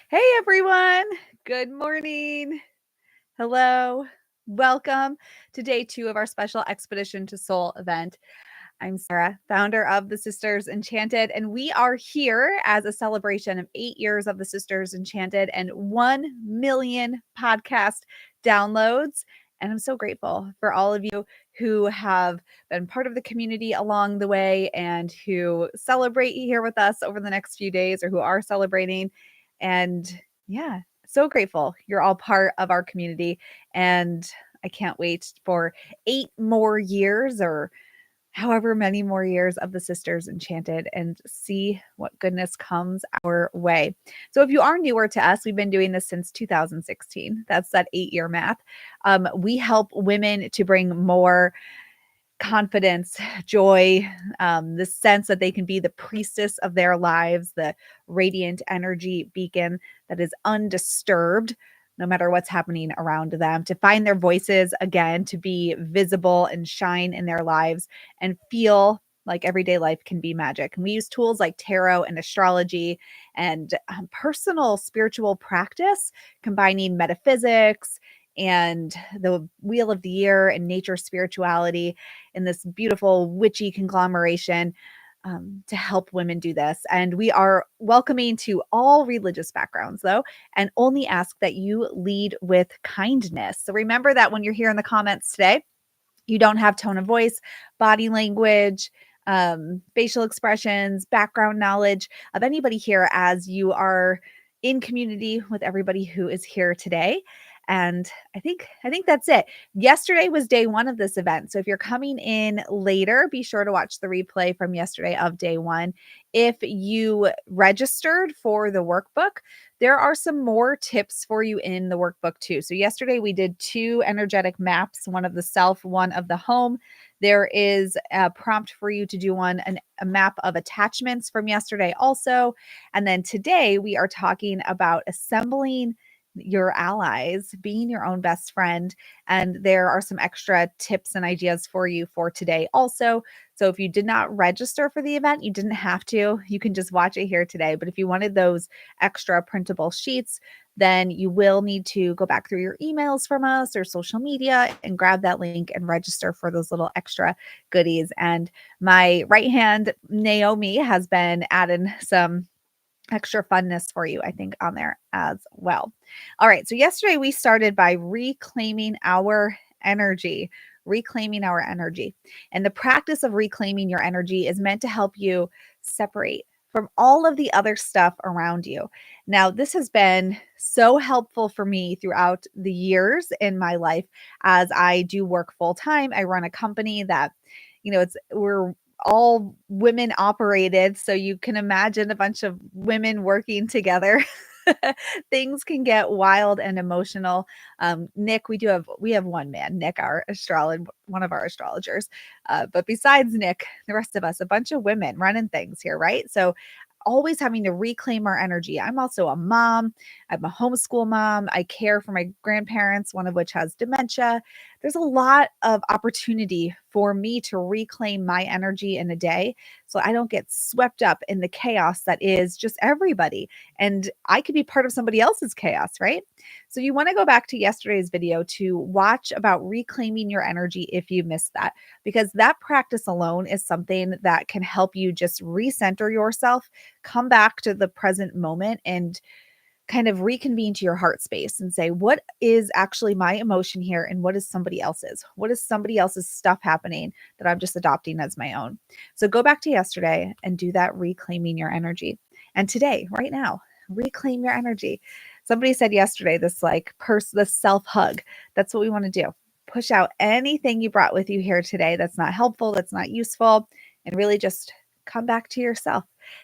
Hey everyone. Good morning. Hello. Welcome to day 2 of our special Expedition to Soul event. I'm Sarah, founder of the Sisters Enchanted, and we are here as a celebration of 8 years of the Sisters Enchanted and 1 million podcast downloads. And I'm so grateful for all of you who have been part of the community along the way and who celebrate here with us over the next few days or who are celebrating. And yeah, so grateful you're all part of our community. And I can't wait for 8 more years or however many more years of the Sisters Enchanted and see what goodness comes our way. So if you are newer to us, we've been doing this since 2016. That's that 8-year math. We help women to bring more confidence, joy, the sense that they can be the priestess of their lives, the radiant energy beacon that is undisturbed no matter what's happening around them, to find their voices again, to be visible and shine in their lives and feel like everyday life can be magic. And we use tools like tarot and astrology and personal spiritual practice, combining metaphysics and the wheel of the year and nature spirituality in this beautiful witchy conglomeration to help women do this. And we are welcoming to all religious backgrounds, though, and only ask that you lead with kindness. So remember that when you're here in the comments today, you don't have tone of voice, body language, facial expressions, background knowledge of anybody here as you are in community with everybody who is here today. And I think that's it. Yesterday was day 1 of this event. So if you're coming in later, be sure to watch the replay from yesterday of day 1. If you registered for the workbook, there are some more tips for you in the workbook too. So yesterday we did 2 energetic maps, one of the self, one of the home. There is a prompt for you to do a map of attachments from yesterday also. And then today we are talking about assembling your allies, being your own best friend. And there are some extra tips and ideas for you for today also. So if you did not register for the event, you didn't have to. You can just watch it here today. But if you wanted those extra printable sheets, then you will need to go back through your emails from us or social media and grab that link and register for those little extra goodies. And my right hand, Naomi, has been adding some extra funness for you, I think, on there as well. All right. So yesterday we started by reclaiming our energy. Reclaiming our energy. And the practice of reclaiming your energy is meant to help you separate from all of the other stuff around you. Now, this has been so helpful for me throughout the years in my life as I do work full time. I run a company that, we're all women operated. So you can imagine a bunch of women working together. Things can get wild and emotional. Nick, we have one man, Nick, one of our astrologers. But besides Nick, the rest of us, a bunch of women running things here, right? So always having to reclaim our energy. I'm also a mom. I'm a homeschool mom. I care for my grandparents, one of which has dementia. There's a lot of opportunity for me to reclaim my energy in a day so I don't get swept up in the chaos that is just everybody. And I could be part of somebody else's chaos, right? So you want to go back to yesterday's video to watch about reclaiming your energy if you missed that, because that practice alone is something that can help you just recenter yourself, come back to the present moment, and kind of reconvene to your heart space and say, what is actually my emotion here? And what is somebody else's? What is somebody else's stuff happening that I'm just adopting as my own? So go back to yesterday and do that reclaiming your energy. And today, right now, reclaim your energy. Somebody said yesterday, this self hug. That's what we want to do. Push out anything you brought with you here today that's not helpful, that's not useful, and really just come back to yourself.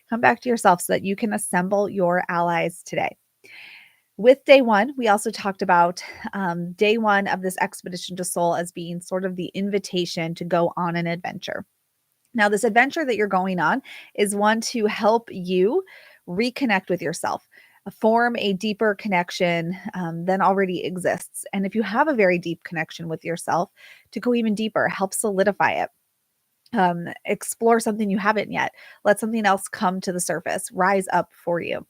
Come back to yourself so that you can assemble your allies today. With day 1, we also talked about day 1 of this expedition to soul as being sort of the invitation to go on an adventure. Now, this adventure that you're going on is one to help you reconnect with yourself, form a deeper connection than already exists. And if you have a very deep connection with yourself, to go even deeper, help solidify it. Explore something you haven't yet. Let something else come to the surface, rise up for you.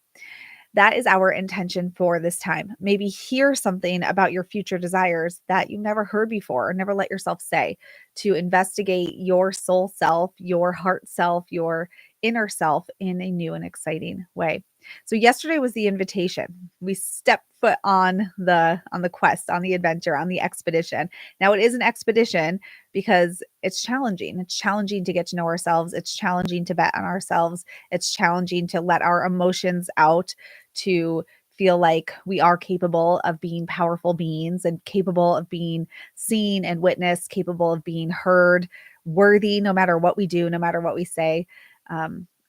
That is our intention for this time. Maybe hear something about your future desires that you've never heard before or never let yourself say, to investigate your soul self, your heart self, your inner self in a new and exciting way. So yesterday was the invitation. We stepped foot on the quest, on the adventure, on the expedition. Now it is an expedition because it's challenging. It's challenging to get to know ourselves. It's challenging to bet on ourselves. It's challenging to let our emotions out, to feel like we are capable of being powerful beings and capable of being seen and witnessed, capable of being heard, worthy no matter what we do, no matter what we say.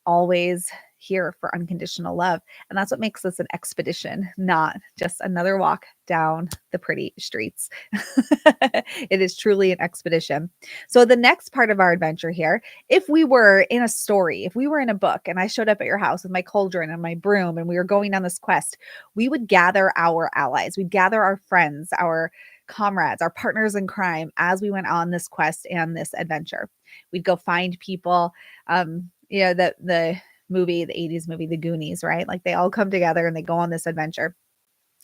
Always here for unconditional love. And that's what makes this an expedition, not just another walk down the pretty streets. It is truly an expedition. So the next part of our adventure here, if we were in a story, if we were in a book and I showed up at your house with my cauldron and my broom and we were going on this quest, we would gather our allies, we'd gather our friends, our comrades, our partners in crime as we went on this quest and this adventure. We'd go find people, the movie, the 80s movie, The Goonies, right? Like they all come together and they go on this adventure.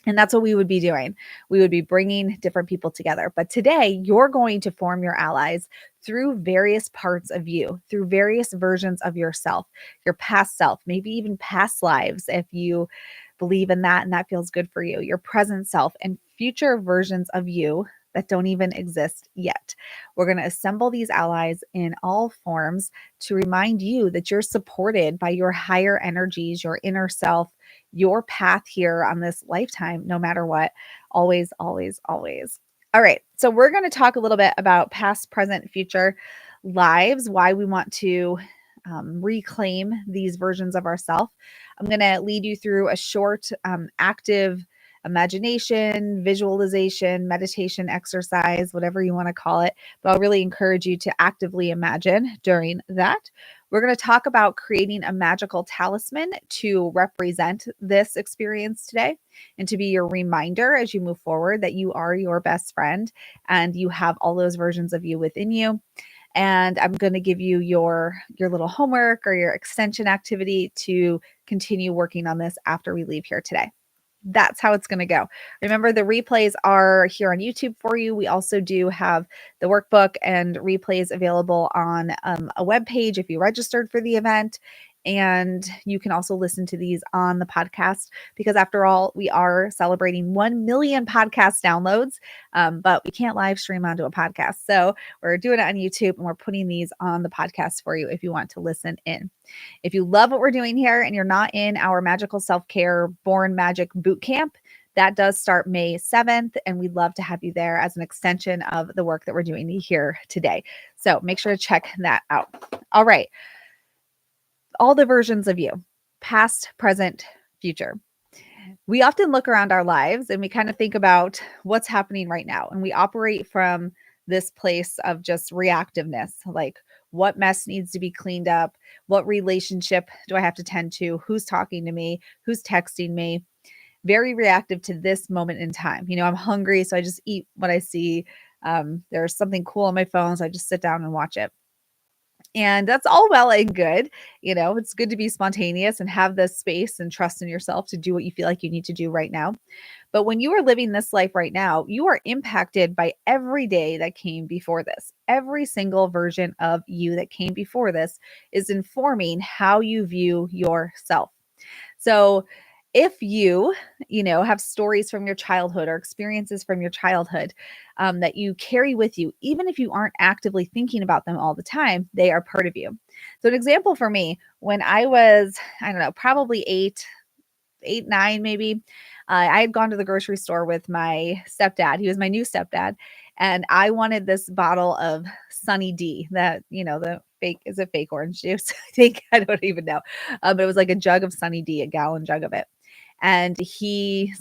And that's what we would be doing. We would be bringing different people together. But today, you're going to form your allies through various parts of you, through various versions of yourself, your past self, maybe even past lives, if you believe in that and that feels good for you, your present self, and future versions of you that don't even exist yet. We're going to assemble these allies in all forms to remind you that you're supported by your higher energies, your inner self, your path here on this lifetime, no matter what. Always, always, always. All right. So we're going to talk a little bit about past, present, future lives, why we want to reclaim these versions of ourselves. I'm going to lead you through a short, active imagination, visualization, meditation exercise, whatever you want to call it. But I'll really encourage you to actively imagine during that. We're going to talk about creating a magical talisman to represent this experience today and to be your reminder as you move forward that you are your best friend and you have all those versions of you within you. And I'm going to give you your little homework or your extension activity to continue working on this after we leave here today. That's how it's going to go. Remember, the replays are here on YouTube for you. We also do have the workbook and replays available on a web page if you registered for the event. And you can also listen to these on the podcast because, after all, we are celebrating 1 million podcast downloads, but we can't live stream onto a podcast. So we're doing it on YouTube and we're putting these on the podcast for you if you want to listen in. If you love what we're doing here and you're not in our magical self-care Born Magic Bootcamp, that does start May 7th, and we'd love to have you there as an extension of the work that we're doing here today. So make sure to check that out. All right. All the versions of you, past, present, future. We often look around our lives and we kind of think about what's happening right now. And we operate from this place of just reactiveness, like what mess needs to be cleaned up? What relationship do I have to tend to? Who's talking to me? Who's texting me? Very reactive to this moment in time. I'm hungry, so I just eat what I see. There's something cool on my phone, so I just sit down and watch it. And that's all well and good. It's good to be spontaneous and have the space and trust in yourself to do what you feel like you need to do right now. But when you are living this life right now, you are impacted by every day that came before this. Every single version of you that came before this is informing how you view yourself. So if you have stories from your childhood or experiences from your childhood that you carry with you, even if you aren't actively thinking about them all the time, they are part of you. So an example for me, when I was, I don't know, probably eight, 9 maybe, I had gone to the grocery store with my stepdad. He was my new stepdad. And I wanted this bottle of Sunny D, that, the fake, is it fake orange juice? I think, I don't even know. But it was like a jug of Sunny D, a gallon jug of it. And he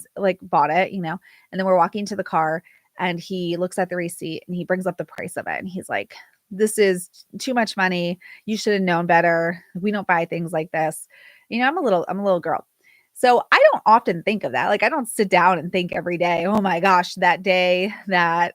bought it, and then we're walking to the car and he looks at the receipt and he brings up the price of it. And he's like, this is too much money. You should have known better. We don't buy things like this. I'm a little girl. So I don't often think of that. Like, I don't sit down and think every day, oh my gosh, that day that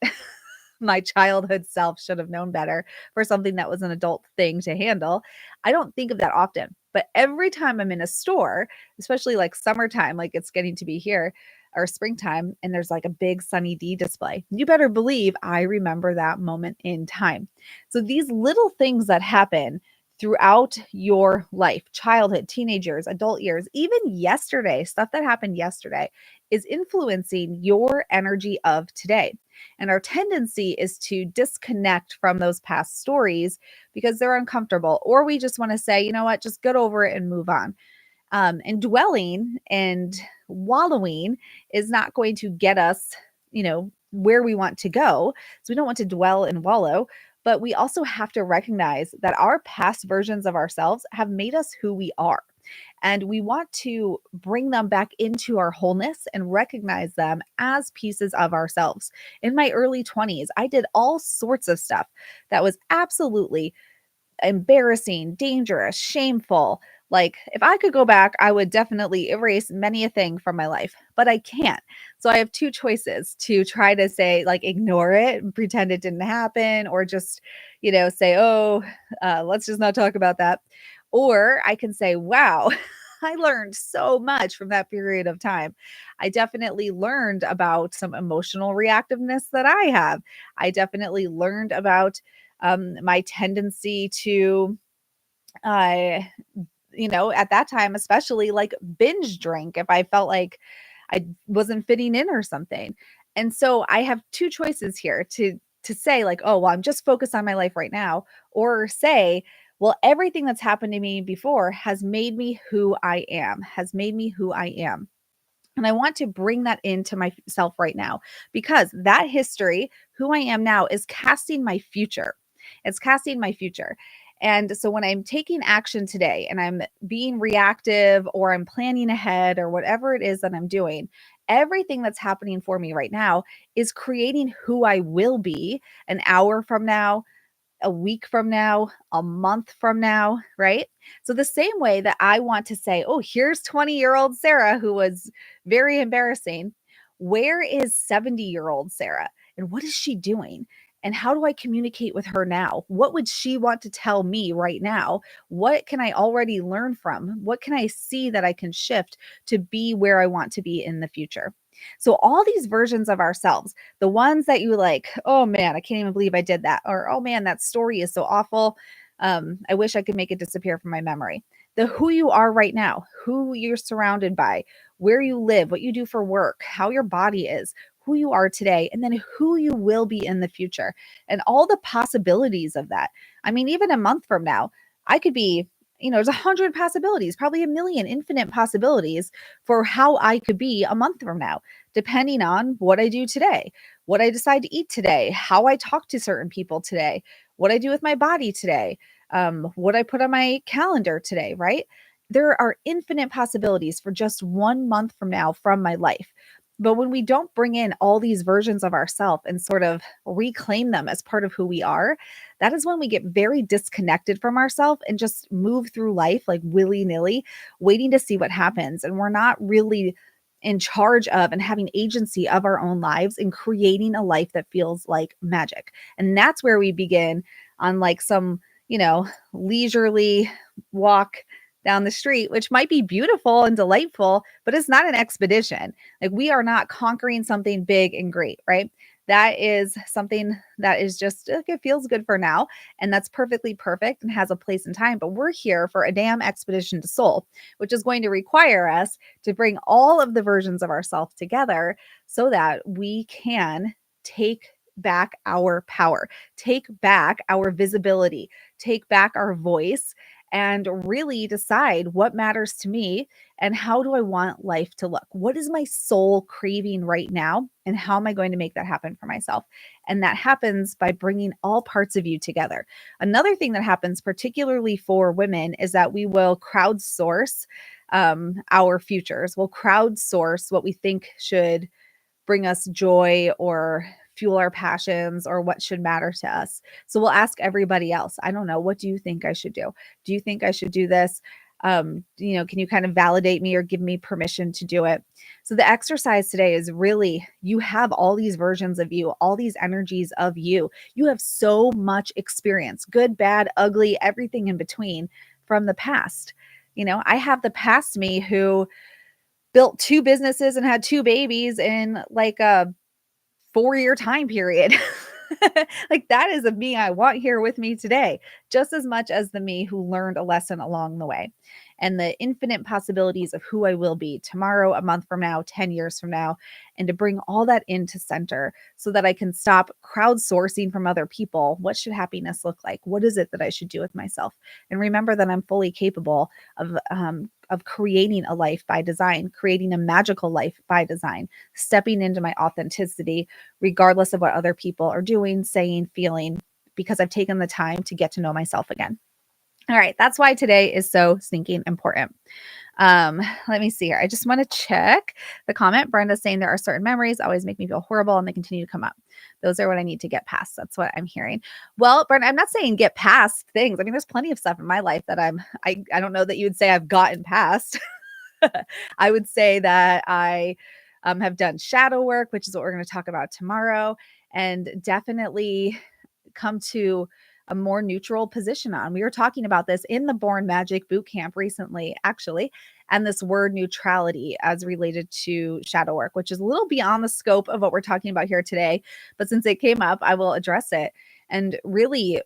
my childhood self should have known better for something that was an adult thing to handle. I don't think of that often. But every time I'm in a store, especially like summertime, like it's getting to be here, or springtime, and there's like a big Sunny D display, you better believe I remember that moment in time. So these little things that happen throughout your life, childhood, teenage years, adult years, even yesterday, stuff that happened yesterday is influencing your energy of today. And our tendency is to disconnect from those past stories because they're uncomfortable, or we just want to say, you know what, just get over it and move on. And dwelling and wallowing is not going to get us, where we want to go. So we don't want to dwell and wallow, but we also have to recognize that our past versions of ourselves have made us who we are. And we want to bring them back into our wholeness and recognize them as pieces of ourselves. In my early 20s, I did all sorts of stuff that was absolutely embarrassing, dangerous, shameful. Like, if I could go back, I would definitely erase many a thing from my life, but I can't. So I have two choices: to try to say, like, ignore it and pretend it didn't happen, or just, say, oh, let's just not talk about that. Or I can say, wow, I learned so much from that period of time. I definitely learned about some emotional reactiveness that I have. I definitely learned about my tendency to, uh, at that time, especially, like, binge drink if I felt like I wasn't fitting in or something. And so I have two choices here: to say, like, oh, well, I'm just focused on my life right now, or say, well, everything that's happened to me before has made me who I am, has made me who I am. And I want to bring that into myself right now, because that history, who I am now, is casting my future. It's casting my future. And so when I'm taking action today and I'm being reactive, or I'm planning ahead, or whatever it is that I'm doing, everything that's happening for me right now is creating who I will be an hour from now, a week from now, a month from now, right? So, the same way that I want to say, oh, here's 20-year-old Sarah who was very embarrassing. Where is 70-year-old Sarah? And what is she doing? And how do I communicate with her now? What would she want to tell me right now? What can I already learn from? What can I see that I can shift to be where I want to be in the future? So, all these versions of ourselves, the ones that you like, oh man, I can't even believe I did that. Or, oh man, that story is so awful. I wish I could make it disappear from my memory. The who you are right now, who you're surrounded by, where you live, what you do for work, how your body is, who you are today, and then who you will be in the future, and all the possibilities of that. I mean, even a month from now, I could be, there's 100 possibilities, probably a million, infinite possibilities for how I could be a month from now, depending on what I do today, what I decide to eat today, how I talk to certain people today, what I do with my body today, what I put on my calendar today, right? There are infinite possibilities for just 1 month from now from my life. But when we don't bring in all these versions of ourselves and sort of reclaim them as part of who we are, that is when we get very disconnected from ourselves and just move through life like willy nilly, waiting to see what happens. And we're not really in charge of and having agency of our own lives and creating a life that feels like magic. And that's where we begin on, like, some, leisurely walk down the street, which might be beautiful and delightful, but it's not an expedition. Like, we are not conquering something big and great, right? That is something that is just like, it feels good for now. And that's perfectly perfect and has a place and time. But we're here for a damn expedition to soul, which is going to require us to bring all of the versions of ourselves together so that we can take back our power, take back our visibility, take back our voice, and really decide what matters to me and how do I want life to look? What is my soul craving right now? And how am I going to make that happen for myself? And that happens by bringing all parts of you together. Another thing that happens, particularly for women, is that we will crowdsource our futures. We'll crowdsource what we think should bring us joy or fuel our passions or what should matter to us. So we'll ask everybody else, I don't know, what do you think I should do? Do you think I should do this? Can you kind of validate me or give me permission to do it? So the exercise today is really, you have all these versions of you, all these energies of you. You have so much experience, good, bad, ugly, everything in between from the past. I have the past me who built 2 businesses and had 2 babies in like a 4-year time period. Like that is a me I want here with me today, just as much as the me who learned a lesson along the way. And the infinite possibilities of who I will be tomorrow, a month from now, 10 years from now, and to bring all that into center so that I can stop crowdsourcing from other people. What should happiness look like? What is it that I should do with myself? And remember that I'm fully capable of creating a life by design, creating a magical life by design, stepping into my authenticity, regardless of what other people are doing, saying, feeling, because I've taken the time to get to know myself again. All right, that's why today is so stinking important. Let me see here. I just want to check the comment. Brenda's saying there are certain memories always make me feel horrible and they continue to come up. Those are what I need to get past. That's what I'm hearing. Well, Brenda, I'm not saying get past things. I mean, there's plenty of stuff in my life that I don't know that you would say I've gotten past. I would say that I have done shadow work, which is what we're going to talk about tomorrow, and definitely come to a more neutral position on. We were talking about this in the Born Magic boot camp recently, actually, and this word neutrality as related to shadow work, which is a little beyond the scope of what we're talking about here today. But since it came up, I will address it. And really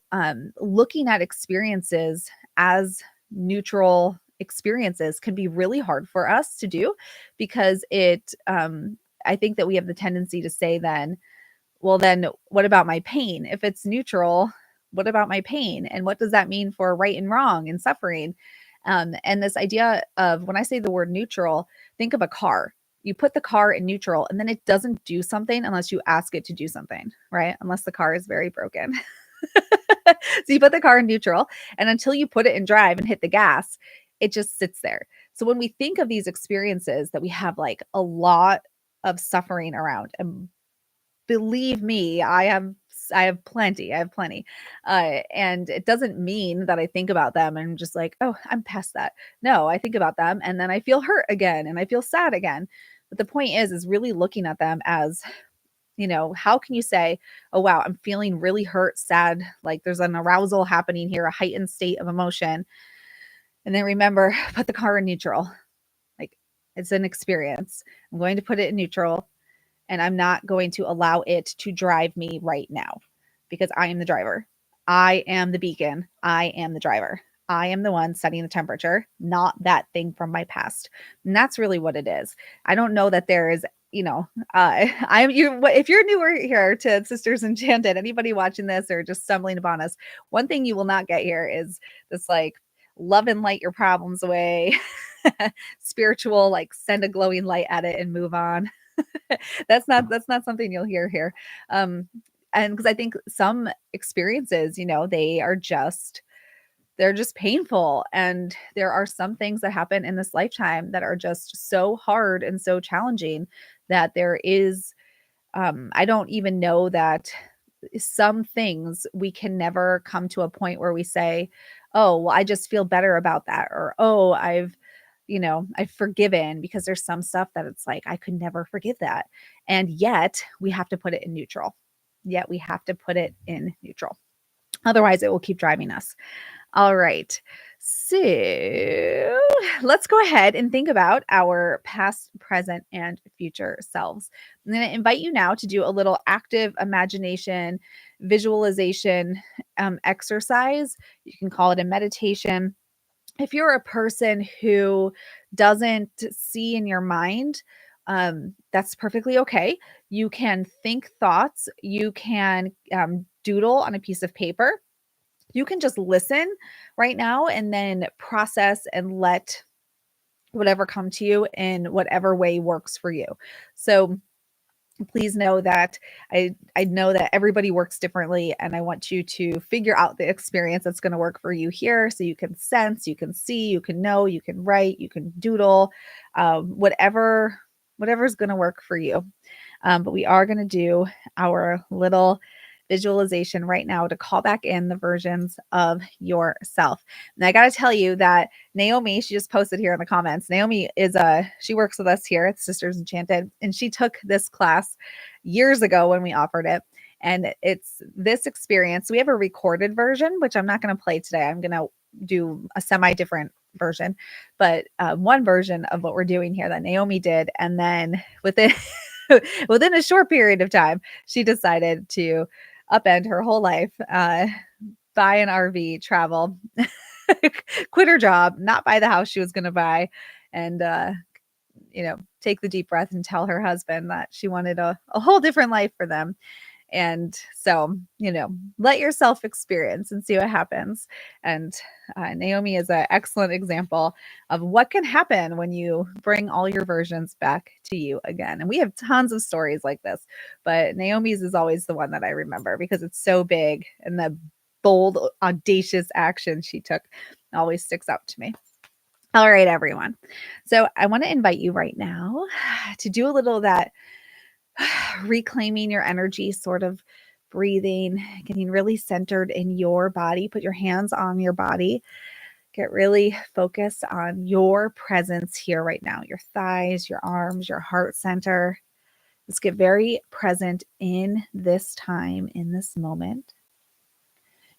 looking at experiences as neutral experiences can be really hard for us to do because I think that we have the tendency to say then, well, then what about my pain? If it's neutral, what about my pain? And what does that mean for right and wrong and suffering? And this idea of when I say the word neutral, think of a car. You put the car in neutral and then it doesn't do something unless you ask it to do something, right? Unless the car is very broken. So you put the car in neutral, and until you put it in drive and hit the gas, it just sits there. So when we think of these experiences that we have like a lot of suffering around, and believe me, I have plenty. I have plenty. And it doesn't mean that I think about them and I'm just like, oh, I'm past that. No, I think about them and then I feel hurt again and I feel sad again. But the point is really looking at them as, how can you say, oh, wow, I'm feeling really hurt, sad, like there's an arousal happening here, a heightened state of emotion. And then remember, put the car in neutral. Like it's an experience. I'm going to put it in neutral. And I'm not going to allow it to drive me right now because I am the driver. I am the beacon. I am the driver. I am the one setting the temperature, not that thing from my past. And that's really what it is. I don't know that there is, if you're newer here to Sisters Enchanted, anybody watching this or just stumbling upon us, one thing you will not get here is this like love and light your problems away, spiritual, like send a glowing light at it and move on. That's not something you'll hear here. And because I think some experiences, they're just painful. And there are some things that happen in this lifetime that are just so hard and so challenging that there is, I don't even know that some things we can never come to a point where we say, oh, well, I just feel better about that. Or, oh, I've forgiven, because there's some stuff that it's like, I could never forgive that. And yet we have to put it in neutral. Otherwise it will keep driving us. All right. So let's go ahead and think about our past, present, and future selves. I'm going to invite you now to do a little active imagination, visualization exercise. You can call it a meditation. If you're a person who doesn't see in your mind, that's perfectly okay. You can think thoughts. You can doodle on a piece of paper. You can just listen right now and then process and let whatever come to you in whatever way works for you. So please know that I know that everybody works differently, and I want you to figure out the experience that's going to work for you here, so you can sense, you can see, you can know, you can write, you can doodle, whatever's going to work for you. But we are going to do our little visualization right now to call back in the versions of yourself. And I got to tell you that Naomi, she just posted here in the comments. Naomi she works with us here at Sisters Enchanted, and she took this class years ago when we offered it. And it's this experience. We have a recorded version, which I'm not going to play today. I'm going to do a semi-different version, but one version of what we're doing here that Naomi did. And then within a short period of time, she decided to upend her whole life, buy an RV, travel, quit her job, not buy the house she was going to buy, and take the deep breath and tell her husband that she wanted a whole different life for them. And so, let yourself experience and see what happens. And Naomi is an excellent example of what can happen when you bring all your versions back to you again. And we have tons of stories like this, but Naomi's is always the one that I remember because it's so big, and the bold, audacious action she took always sticks out to me. All right, everyone. So I want to invite you right now to do a little of that reclaiming your energy, sort of breathing, getting really centered in your body. Put your hands on your body. Get really focused on your presence here right now, your thighs, your arms, your heart center. Let's get very present in this time, in this moment.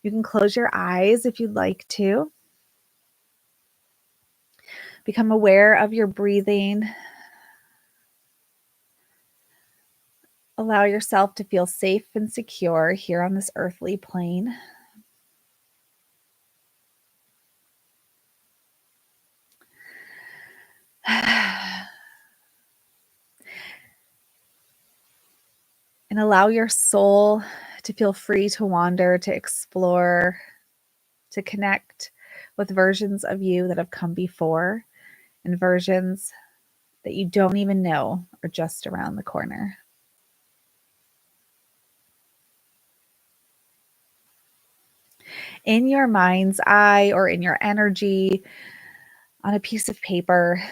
You can close your eyes if you'd like to. Become aware of your breathing. Allow yourself to feel safe and secure here on this earthly plane. And allow your soul to feel free to wander, to explore, to connect with versions of you that have come before and versions that you don't even know are just around the corner. In your mind's eye or in your energy, on a piece of paper,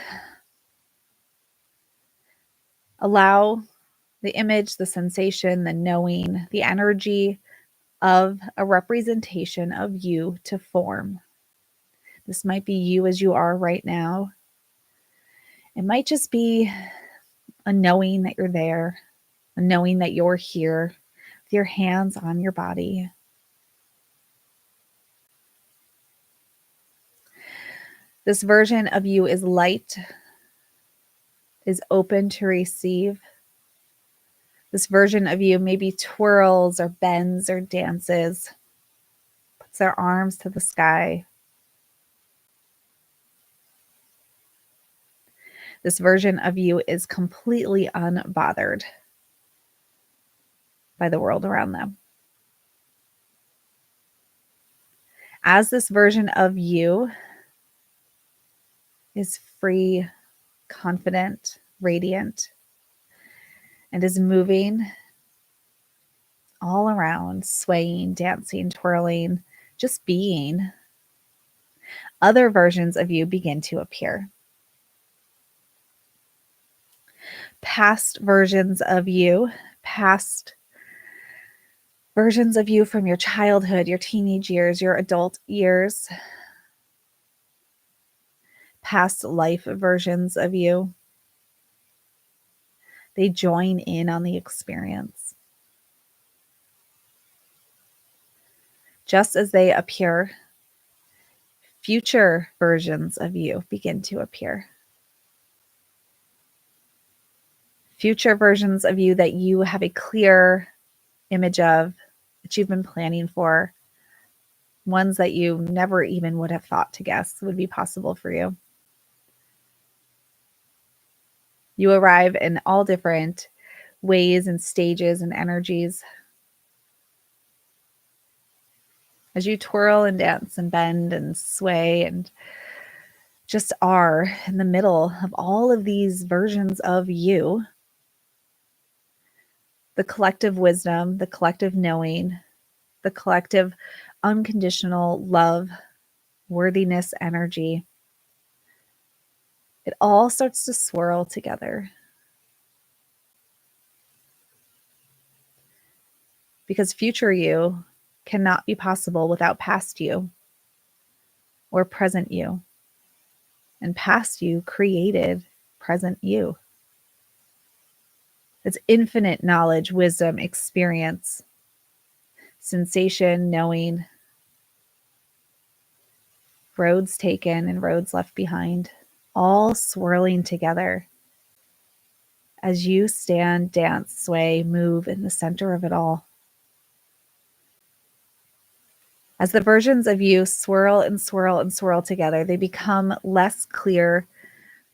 allow the image, the sensation, the knowing, the energy of a representation of you to form. This might be you as you are right now. It might just be a knowing that you're there, a knowing that you're here with your hands on your body. This version of you is light, is open to receive. This version of you maybe twirls or bends or dances, puts their arms to the sky. This version of you is completely unbothered by the world around them. As this version of you is free, confident, radiant, and is moving all around, swaying, dancing, twirling, just being, other versions of you begin to appear. Past versions of you, past versions of you from your childhood, your teenage years, your adult years, past life versions of you, they join in on the experience. Just as they appear, future versions of you begin to appear. Future versions of you that you have a clear image of, that you've been planning for, ones that you never even would have thought to guess would be possible for you. You arrive in all different ways and stages and energies. As you twirl and dance and bend and sway and just are in the middle of all of these versions of you, the collective wisdom, the collective knowing, the collective unconditional love, worthiness, energy, it all starts to swirl together. Because future you cannot be possible without past you or present you. And past you created present you. It's infinite knowledge, wisdom, experience, sensation, knowing. roads taken and roads left behind, all swirling together as you stand, dance, sway, move in the center of it all. As the versions of you swirl and swirl and swirl together, they become less clear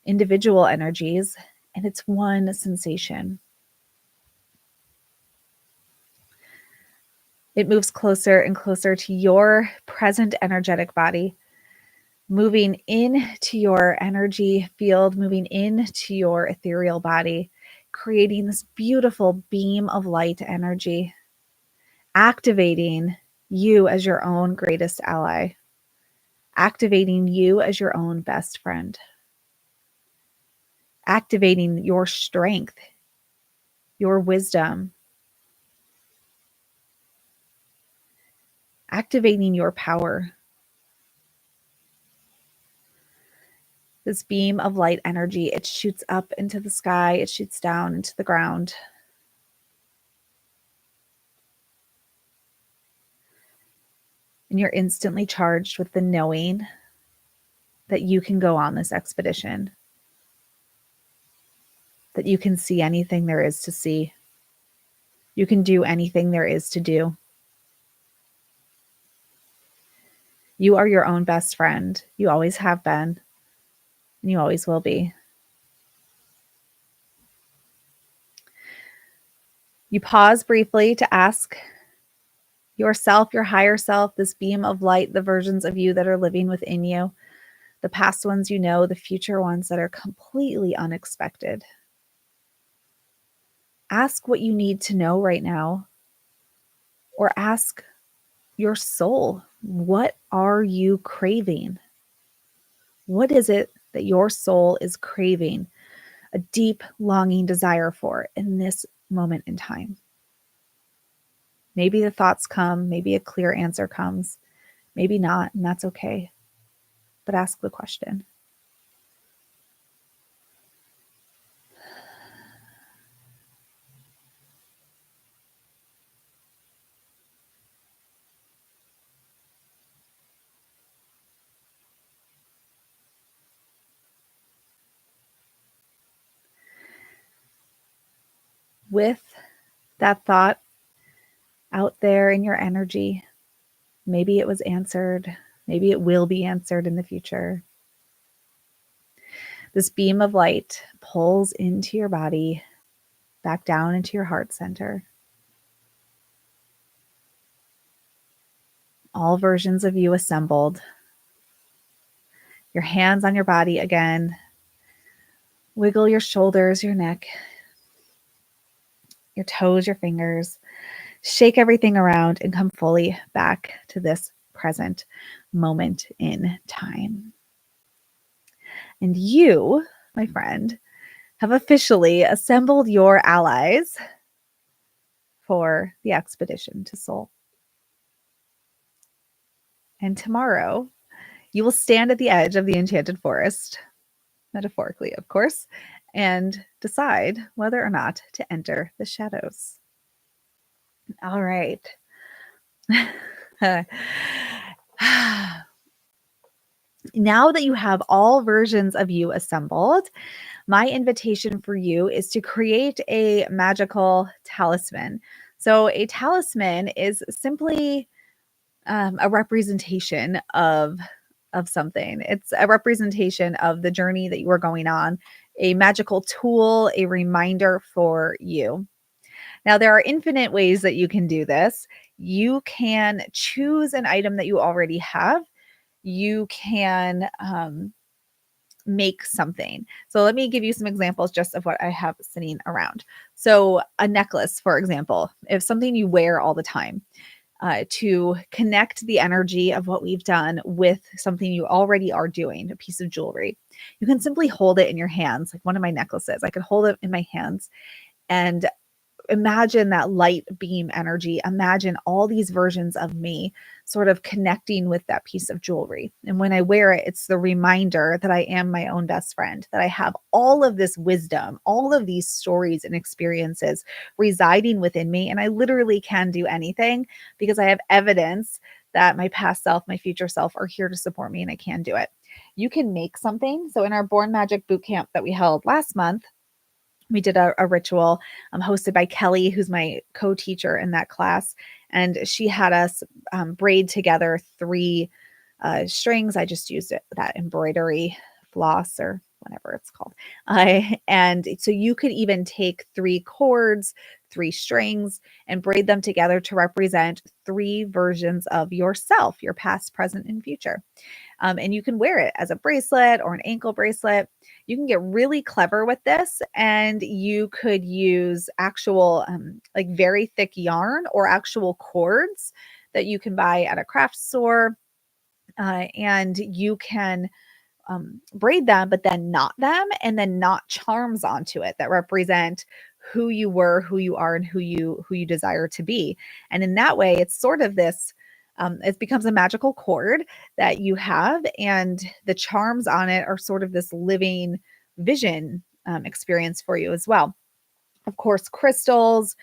individual energies, and it's one sensation. It moves closer and closer to your present energetic body, moving into your energy field, moving into your ethereal body, creating this beautiful beam of light energy, activating you as your own greatest ally, activating you as your own best friend, activating your strength, your wisdom, activating your power. This beam of light energy, it shoots up into the sky, it shoots down into the ground. And you're instantly charged with the knowing that you can go on this expedition, that you can see anything there is to see. You can do anything there is to do. You are your own best friend. You always have been, and you always will be. You pause briefly to ask yourself, your higher self, this beam of light, the versions of you that are living within you, the past ones you know, the future ones that are completely unexpected. Ask what you need to know right now, or ask your soul, what are you craving? What is it that your soul is craving, a deep longing desire for in this moment in time? Maybe the thoughts come, maybe a clear answer comes, maybe not, and that's okay. But ask the question. With that thought out there in your energy, maybe it was answered, maybe it will be answered in the future. This beam of light pulls into your body, back down into your heart center. All versions of you assembled. Your hands on your body again. Wiggle your shoulders, your neck, your toes, your fingers. Shake everything around and come fully back to this present moment in time. And you, my friend, have officially assembled your allies for the expedition to Soul. And tomorrow, you will stand at the edge of the enchanted forest, metaphorically, of course, and decide whether or not to enter the shadows. All right. Now that you have all versions of you assembled, my invitation for you is to create a magical talisman. So a talisman is simply a representation of something. It's a representation of the journey that you are going on, a magical tool, a reminder for you. Now, there are infinite ways that you can do this. You can choose an item that you already have. You can make something. So let me give you some examples just of what I have sitting around. So a necklace, for example, if something you wear all the time, to connect the energy of what we've done with something you already are doing, a piece of jewelry. You can simply hold it in your hands, like one of my necklaces. I could hold it in my hands and imagine that light beam energy. Imagine all these versions of me sort of connecting with that piece of jewelry. And when I wear it, it's the reminder that I am my own best friend, that I have all of this wisdom, all of these stories and experiences residing within me. And I literally can do anything because I have evidence that my past self, my future self are here to support me and I can do it. You can make something. So in our Born Magic boot camp that we held last month, we did a ritual hosted by Kelly, who's my co-teacher in that class. And she had us braid together 3 strings. I just used that embroidery floss or whatever it's called. And so you could even take 3 cords, 3 strings, and braid them together to represent 3 versions of yourself, your past, present, and future. And you can wear it as a bracelet or an ankle bracelet. You can get really clever with this, and you could use actual like very thick yarn or actual cords that you can buy at a craft store. And you can braid them, but then knot them and then knot charms onto it that represent who you were, who you are, and who you desire to be. And in that way, it's sort of this, it becomes a magical cord that you have, and the charms on it are sort of this living vision experience for you as well. Of course, crystals,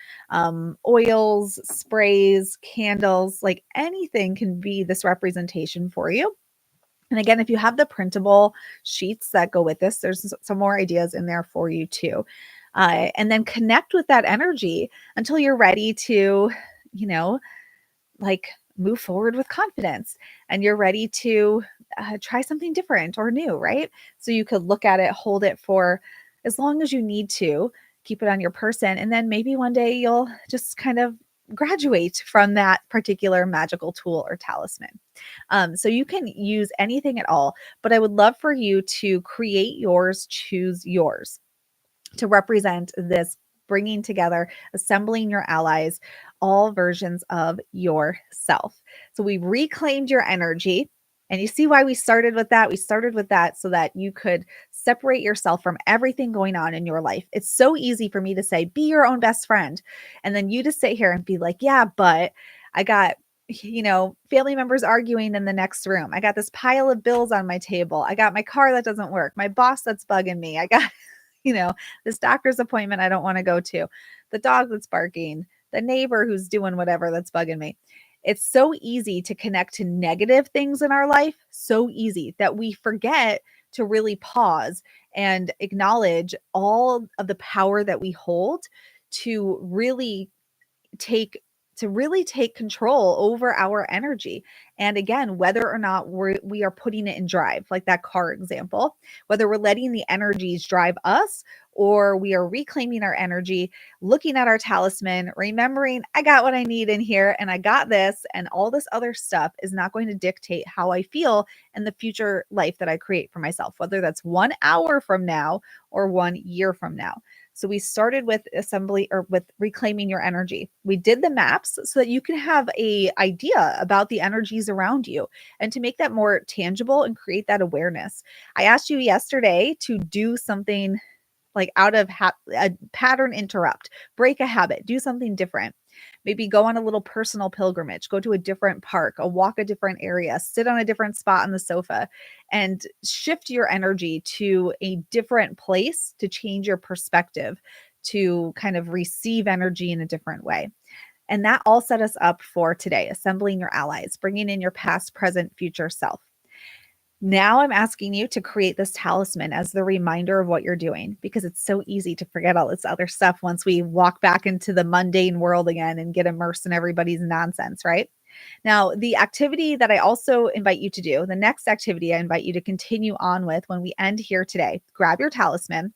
oils, sprays, candles, like anything can be this representation for you. And again, if you have the printable sheets that go with this, there's some more ideas in there for you too. And then connect with that energy until you're ready to, like move forward with confidence and you're ready to try something different or new, right? So you could look at it, hold it for as long as you need to, keep it on your person. And then maybe one day you'll just kind of graduate from that particular magical tool or talisman. So you can use anything at all, but I would love for you to create yours, choose yours to represent this bringing together, assembling your allies, all versions of yourself. So we reclaimed your energy. And you see why we started with that? We started with that so that you could separate yourself from everything going on in your life. It's so easy for me to say, be your own best friend. And then you to sit here and be like, yeah, but I got family members arguing in the next room. I got this pile of bills on my table. I got my car that doesn't work. My boss that's bugging me. I got, this doctor's appointment I don't want to go to. The dog that's barking. The neighbor who's doing whatever that's bugging me. It's so easy to connect to negative things in our life. So easy that we forget to really pause and acknowledge all of the power that we hold to really take control over our energy. And again, whether or not we are putting it in drive, like that car example, whether we're letting the energies drive us or we are reclaiming our energy, looking at our talisman, remembering I got what I need in here and I got this, and all this other stuff is not going to dictate how I feel in the future life that I create for myself, whether that's 1 hour from now or 1 year from now. So we started with assembly or with reclaiming your energy. We did the maps so that you can have a idea about the energies around you and to make that more tangible and create that awareness. I asked you yesterday to do something like out of a pattern interrupt, break a habit, do something different. Maybe go on a little personal pilgrimage, go to a different park, walk a different area, sit on a different spot on the sofa, and shift your energy to a different place to change your perspective, to kind of receive energy in a different way. And that all set us up for today, assembling your allies, bringing in your past, present, future self. Now I'm asking you to create this talisman as the reminder of what you're doing, because it's so easy to forget all this other stuff once we walk back into the mundane world again and get immersed in everybody's nonsense, right? Now, the activity that I also invite you to do, the next activity I invite you to continue on with when we end here today, grab your talisman.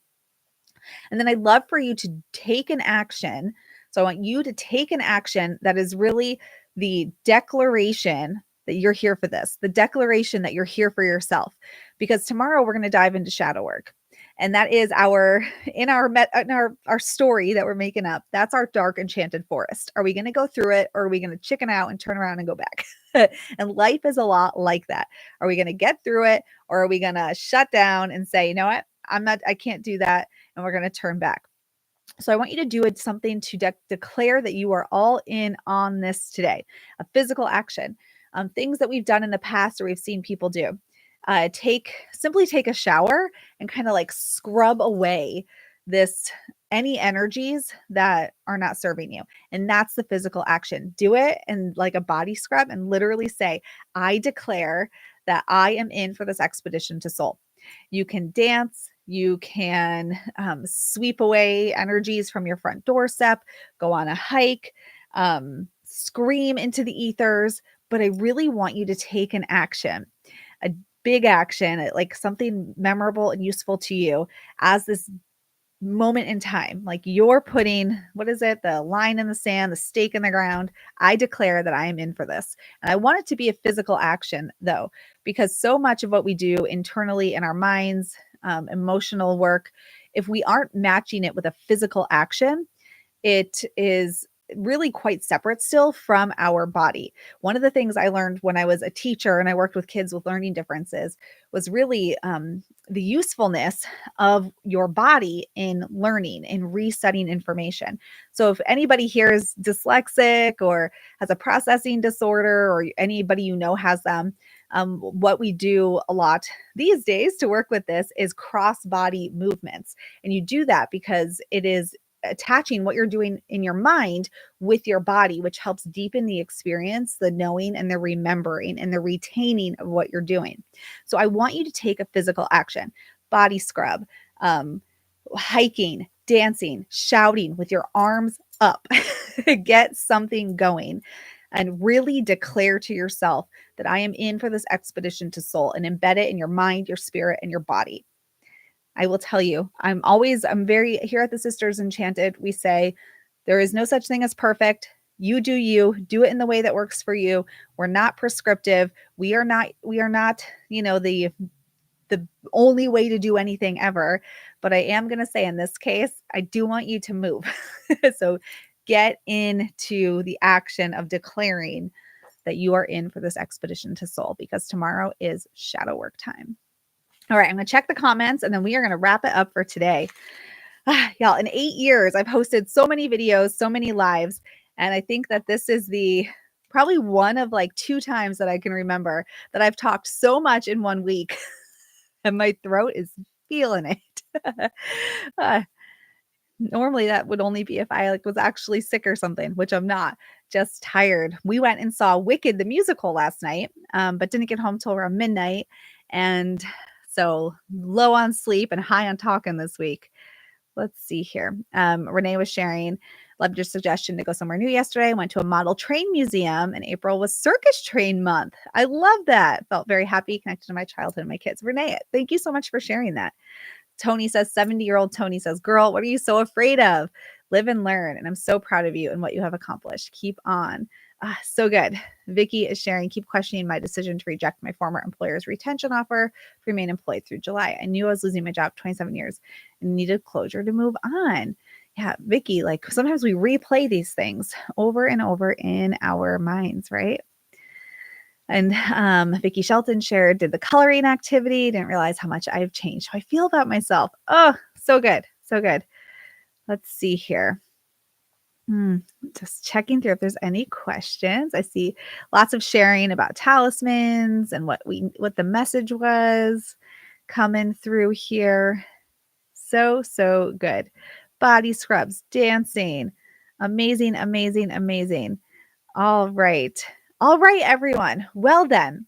And then I'd love for you to take an action. So I want you to take an action that is really the declaration that you're here for this, the declaration that you're here for yourself. Because tomorrow we're going to dive into shadow work. And that is our story that we're making up. That's our dark enchanted forest. Are we going to go through it, or are we going to chicken out and turn around and go back? And life is a lot like that. Are we going to get through it, or are we going to shut down and say, you know what? I can't do that. And we're going to turn back. So I want you to do something to declare that you are all in on this today, a physical action, things that we've done in the past or we've seen people do. Simply take a shower and kind of like scrub away this any energies that are not serving you. And that's the physical action. Do it and like a body scrub and literally say, I declare that I am in for this expedition to soul. You can dance, you can sweep away energies from your front doorstep, go on a hike, scream into the ethers. But I really want you to take an action, a big action, like something memorable and useful to you as this moment in time. Like you're putting, what is it? The line in the sand, the stake in the ground. I declare that I am in for this. And I want it to be a physical action though, because so much of what we do internally in our minds, emotional work, if we aren't matching it with a physical action, it is really quite separate still from our body. One of the things I learned when I was a teacher and I worked with kids with learning differences was really the usefulness of your body in learning and resetting information. So if anybody here is dyslexic or has a processing disorder, or anybody you know has them, what we do a lot these days to work with this is cross body movements. And you do that because it is attaching what you're doing in your mind with your body, which helps deepen the experience, the knowing and the remembering and the retaining of what you're doing. So I want you to take a physical action, body scrub, hiking, dancing, shouting with your arms up, get something going and really declare to yourself that I am in for this expedition to soul, and embed it in your mind, your spirit, and your body. I will tell you, I'm very here at the Sisters Enchanted. We say there is no such thing as perfect. You do it in the way that works for you. We're not prescriptive. We are not, the only way to do anything ever. But I am going to say in this case, I do want you to move. So get into the action of declaring that you are in for this expedition to soul, because tomorrow is shadow work time. All right, I'm going to check the comments and then we are going to wrap it up for today. Y'all, in 8 years, I've hosted so many videos, so many lives. And I think that this is probably one of like 2 times that I can remember that I've talked so much in 1 week and my throat is feeling it. Normally that would only be if I was actually sick or something, which I'm not, just tired. We went and saw Wicked, the musical last night, but didn't get home till around midnight. And so low on sleep and high on talking this week. Let's see here. Renee was sharing, loved your suggestion to go somewhere new yesterday. Went to a model train museum, and April was circus train month. I love that. Felt very happy, connected to my childhood and my kids. Renee, thank you so much for sharing that. Tony says, 70-year-old Tony says, girl, what are you so afraid of? Live and learn. And I'm so proud of you and what you have accomplished. Keep on. So good. Vicky is sharing, keep questioning my decision to reject my former employer's retention offer to remain employed through July. I knew I was losing my job 27 years and needed closure to move on. Yeah, Vicky, sometimes we replay these things over and over in our minds, right? And Vicky Shelton shared, did the coloring activity, didn't realize how much I've changed, how I feel about myself. Oh, so good. So good. Let's see here. Just checking through if there's any questions. I see lots of sharing about talismans and what the message was coming through here. So good. Body scrubs, dancing. Amazing, amazing, amazing. All right, everyone. Well then,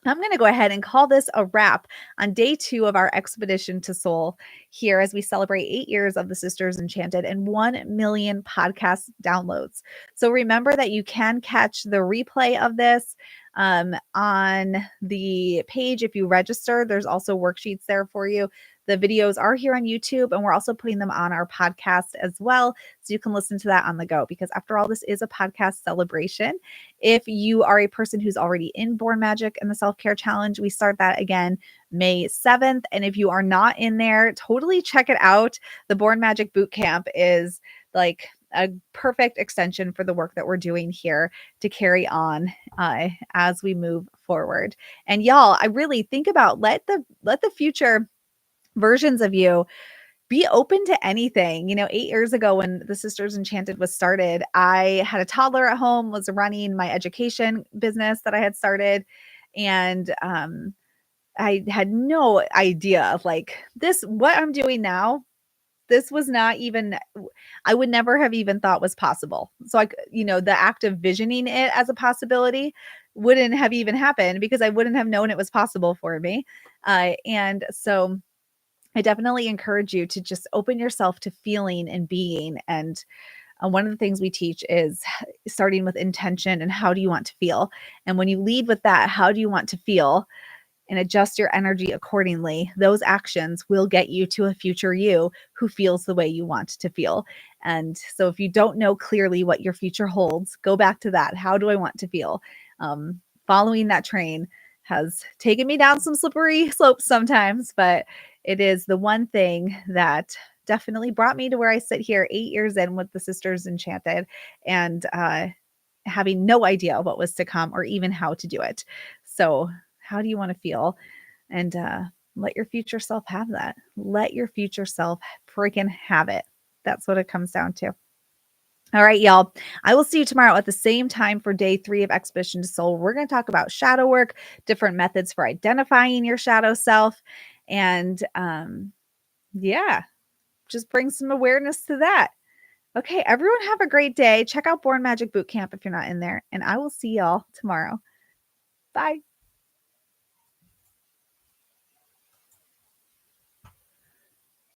I'm going to go ahead and call this a wrap on day 2 of our expedition to soul here as we celebrate 8 years of the Sisters Enchanted and 1 million podcast downloads. So remember that you can catch the replay of this on the page. If you register, there's also worksheets there for you. The videos are here on YouTube, and we're also putting them on our podcast as well. So you can listen to that on the go, because after all, this is a podcast celebration. If you are a person who's already in Born Magic and the Self-Care Challenge, we start that again May 7th. And if you are not in there, totally check it out. The Born Magic Bootcamp is like a perfect extension for the work that we're doing here to carry on as we move forward. And y'all, I really think about let the future versions of you be open to anything. 8 years ago when the Sisters Enchanted was started, I had a toddler at home, was running my education business that I had started. And I had no idea of what I'm doing now this was not even, I would never have even thought was possible. So the act of visioning it as a possibility wouldn't have even happened because I wouldn't have known it was possible for me. And so I definitely encourage you to just open yourself to feeling and being. And one of the things we teach is starting with intention and how do you want to feel? And when you lead with that, how do you want to feel? And adjust your energy accordingly, those actions will get you to a future you who feels the way you want to feel. And so if you don't know clearly what your future holds, go back to that. How do I want to feel? Following that train has taken me down some slippery slopes sometimes, but it is the one thing that definitely brought me to where I sit here 8 years in with the Sisters Enchanted and having no idea what was to come or even how to do it. So how do you want to feel? And let your future self have that. Let your future self freaking have it. That's what it comes down to. All right, y'all. I will see you tomorrow at the same time for day 3 of Expedition to Soul. We're going to talk about shadow work, different methods for identifying your shadow self. And yeah, just bring some awareness to that. Okay, everyone have a great day. Check out Born Magic Bootcamp if you're not in there. And I will see y'all tomorrow. Bye.